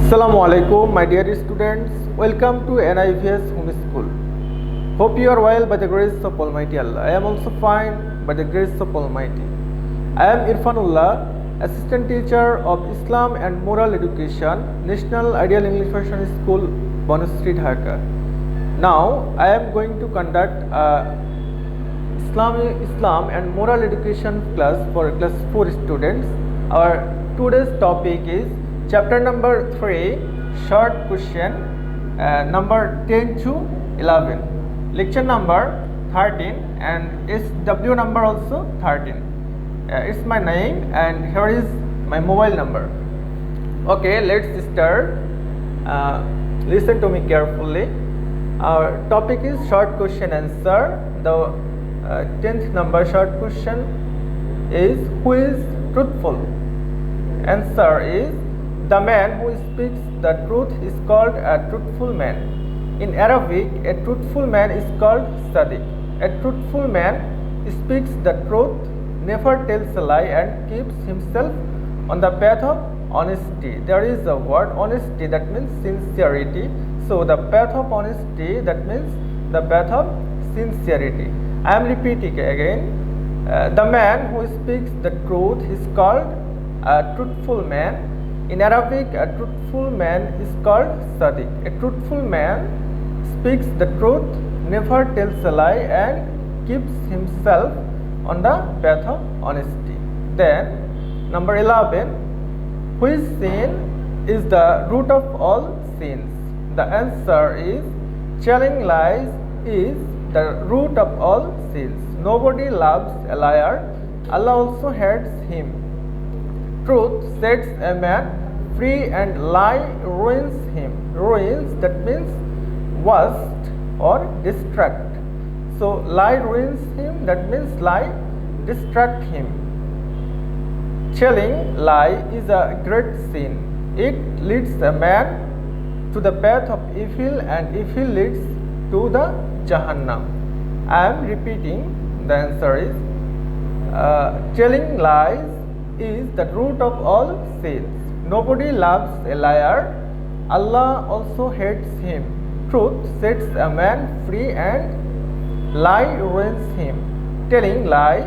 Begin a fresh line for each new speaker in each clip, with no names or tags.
Assalamu alaikum, my dear students. Welcome to NIVS Home School. Hope you are well by the grace of Almighty Allah. I am also fine by the grace of Almighty. I am Erfan Ullah, Assistant Teacher of Islam and Moral Education, National Ideal English Version School, Bonus Street, Dhaka. Now, I am going to conduct a Islam and Moral Education class for class 4 students. Our today's topic is Chapter number 3, short question, number 10 to 11. Lecture number 13 and SW number also 13. It's my name and here is my mobile number. Okay, let's start. Listen to me carefully. Our topic is short question answer. The 10th number short question is, who is truthful? Answer is, the man who speaks the truth is called a truthful man. In Arabic, a truthful man is called Sadiq. A truthful man speaks the truth, never tells a lie, and keeps himself on the path of honesty. There is a word honesty that means sincerity. So the path of honesty, that means the path of sincerity. I am repeating again. The man who speaks the truth is called a truthful man. In Arabic, a truthful man is called Sadiq. A truthful man speaks the truth, never tells a lie, and keeps himself on the path of honesty. Then, number 11, which sin is the root of all sins? The answer is, telling lies is the root of all sins. Nobody loves a liar. Allah also hates him. Truth sets a man free and lie ruins him. Ruins, that means worst or distract. So lie ruins him, that means lie distract him. Telling lie is a great sin. It leads a man to the path of evil, and evil leads to the Jahannam. I am repeating, the answer is, telling lies is the root of all sins. Nobody loves a liar. Allah also hates him. Truth sets a man free and lie ruins him. Telling lie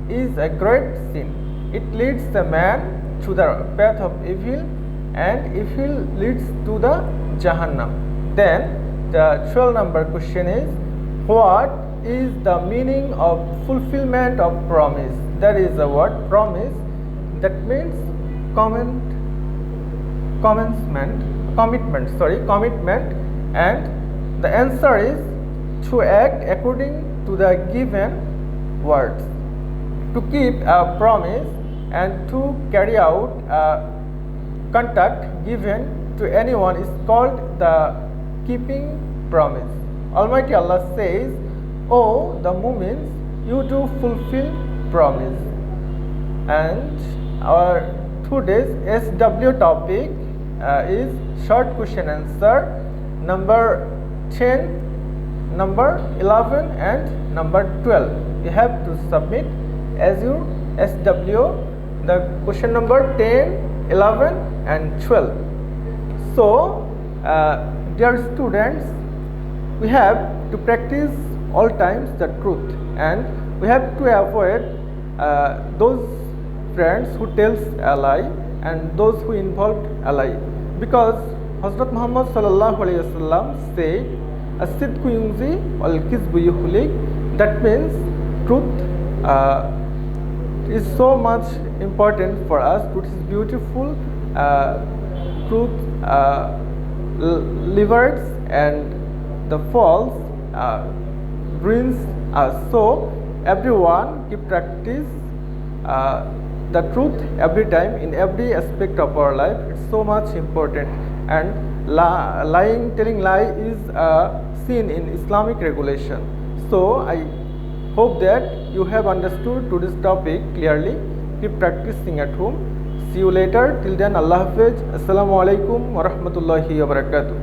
is a great sin. It leads a man to the path of evil, and evil leads to the Jahannam. Then the 12 number question is, what is the meaning of fulfillment of promise? That is the word promise. That means commitment, and the answer is to act according to the given words. To keep a promise and to carry out a contract given to anyone is called the keeping promise. Almighty Allah says, "Oh, the Mu'mins, you do fulfill promise." And our today's SW topic is short question answer number 10, number 11 and number 12. You have to submit as your SW the question number 10, 11 and 12. So dear students, we have to practice all times the truth, and we have to avoid those friends who tells a lie and those who involved a lie, because Hazrat Muhammad sallallahu alaihi wasallam said, "As-sidqu yunzi wal-kizbu yuhlik." That means truth is so much important for us. Truth is beautiful. Truth liberates, and the false ruins us. So everyone keep practice the truth every time in every aspect of our life. It's so much important, and telling lie is a sin in Islamic regulation. So I hope that you have understood today's topic clearly. Keep practicing at home. See you later. Till then, Allah Hafiz. Assalamu alaikum wa rahmatullahi wa barakatuh.